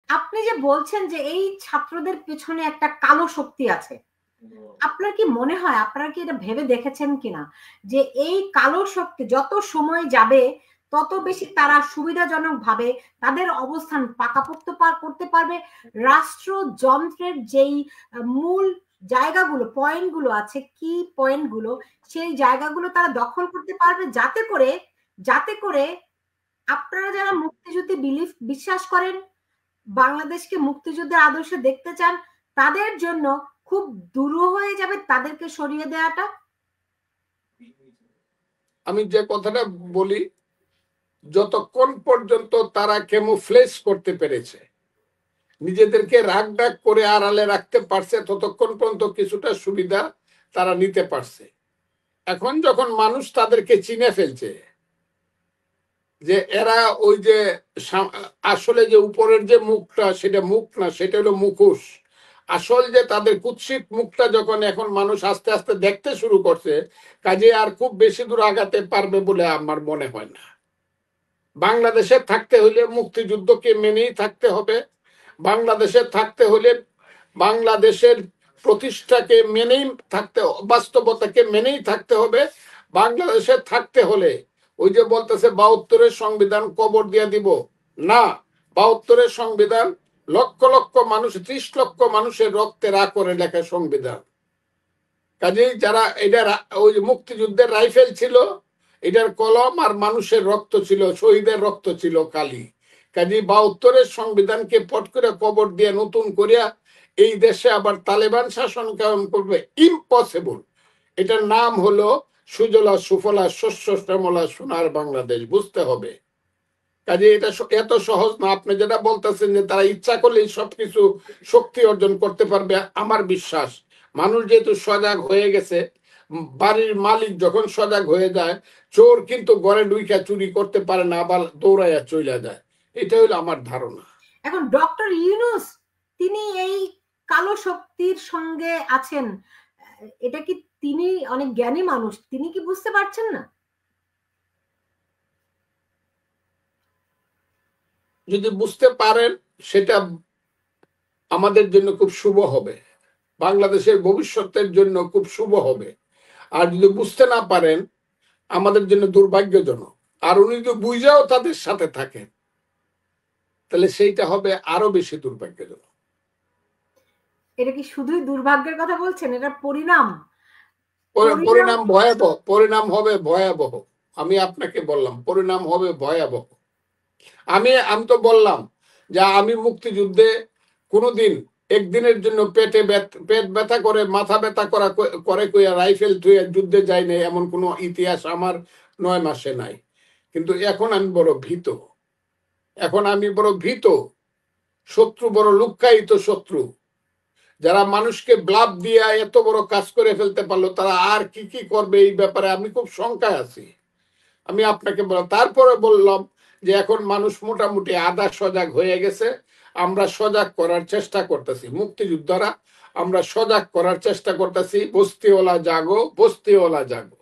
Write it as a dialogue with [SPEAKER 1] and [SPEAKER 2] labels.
[SPEAKER 1] আপনি যে বলছেন যে এই ছাত্রদের পেছনে একটা কালো শক্তি আছে, আপনার কি মনে হয়, আপনারা কি এটা ভেবে দেখেছেন কিনা যে এই কালো শক্তি যত সময় যাবে তত বেশি তারা সুবিধাজনক ভাবে তাদের অবস্থান পাকাপোক্ত করতে পারবে, রাষ্ট্রযন্ত্রের যেই মূল জায়গাগুলো পয়েন্টগুলো আছে, কি পয়েন্টগুলো, সেই জায়গাগুলো তারা দখল করতে পারবে, যাতে করে আপনারা যারা মুক্তিযুদ্ধে বিশ্বাস করেন, বাংলাদেশকে মুক্তিযুদ্ধের আদর্শে দেখতে চান, তাদের জন্য খুব দুরূহ হয়ে যাবে তাদেরকে সরিয়ে দেওয়াটা।
[SPEAKER 2] আমি যে কথাটা বলি, যতক্ষণ পর্যন্ত তারা ক্যামোফ্লেজ করতে পেরেছে, নিজেদেরকে রাগ ডাক করে আড়ালে রাখতে পারছে, ততক্ষণ পর্যন্ত কিছুটা সুবিধা তারা নিতে পারছে। এখন যখন মানুষ তাদেরকে চিনে ফেলছে যে এরা ওই যে আসলে যে উপরের যে মুখটা সেটা মুখ না, সেটা হলো মুখোশ, আসল যে তাদের কুৎসিত মুখটা যখন এখন মানুষ আস্তে আস্তে দেখতে শুরু করছে, কাজে আর খুব বেশি দূর আগাতে পারবে বলে আমার মনে হয় না। বাংলাদেশে থাকতে হলে মুক্তিযুদ্ধকে মেনেই থাকতে হবে, বাংলাদেশে থাকতে হলে বাংলাদেশের প্রতিষ্ঠাকে মেনেই থাকতে, বাস্তবতাকে মেনেই থাকতে হবে। বাংলাদেশে থাকতে হলে ওই যে বলতেছে ৭২-এর সংবিধান কবর দিয়ে দিব, না, ৭২-এর সংবিধান লক্ষ লক্ষ মানুষ, ৩০ লক্ষ মানুষের রক্তে রা করে লেখা সংবিধান। কাজেই যারা এটা ওই মুক্তিযুদ্ধের রাইফেল ছিল, এটার কলম আর মানুষের রক্ত ছিল, শহীদের রক্ত ছিল কালি। কাজেই ৭২-এর সংবিধানকে পট করে কবর দিয়ে নতুন করিয়া এই দেশে আবার তালেবান শাসন কায়েম করবে, ইম্পসিবল। এটার নাম হলো সুজলা সুফলা শস্য শ্যামলা সোনার বাংলাদেশ, বুঝতে হবে। কাজে এটা এত সহজ না। আপনি যেটা বলতেছেন যে তারা ইচ্ছা করলেই সবকিছু শক্তি অর্জন করতে পারবে, আমার বিশ্বাস মানুষ যেহেতু সজাগ হয়ে গেছে, বাড়ির মালিক যখন সজাগ হয়ে যায়, চোর কিন্তু ঘরে ঢুইকা চুরি করতে পারে না, আবার দৌড়াইয়া চলে যায়। এটা হলো আমার ধারণা।
[SPEAKER 1] এখন ডক্টর ইউনূস তিনি এই কালো শক্তির সঙ্গে আছেন, এটা কি তিনি অনেক জ্ঞানী মানুষ, তিনি কি বুঝতে পারছেন না?
[SPEAKER 2] যদি বুঝতে পারেন সেটা আমাদের জন্য খুব শুভ হবে, বাংলাদেশের ভবিষ্যতের জন্য খুব শুভ হবে। আর যদি বুঝতে না পারেন আমাদের জন্য দুর্ভাগ্যজনক। আর উনি যদি বুঝাও তাদের সাথে থাকেন তাহলে সেইটা হবে আরো বেশি দুর্ভাগ্যজনক।
[SPEAKER 1] এটা কি শুধুই দুর্ভাগ্যের কথা বলছেন? এটা পরিণাম
[SPEAKER 2] ভয়াবহ, পরিণাম হবে ভয়াবহ। আমি আপনাকে বললাম পরিণাম হবে ভয়াবহ। আমি তো বললাম যে আমি মুক্তিযুদ্ধে কোনোদিন একদিনের জন্য পেট ব্যথা করে, মাথা ব্যথা করে কইয়া রাইফেল থুয়ে যুদ্ধে যাই নাই, এমন কোনো ইতিহাস আমার ৯ মাসে নাই। কিন্তু এখন আমি বড় ভীত, এখন আমি বড় ভীত। শত্রু বড় লুক্কায়িত শত্রু, যারা মানুষকে ব্লাফ দিয়া এত বড় কাজ করে ফেলতে পারলো, তারা আর কি কি করবে এই ব্যাপারে আমি খুব শঙ্কায় আছি। আমি আপনাকে বললাম, তারপরে বললাম যে এখন মানুষ মোটামুটি আধা সজাগ হয়ে গেছে, আমরা সজাগ করার চেষ্টা করতেছি, মুক্তিযোদ্ধারা আমরা সজাগ করার চেষ্টা করতেছি। বস্তিওয়ালা জাগো, বস্তিওয়ালা জাগো।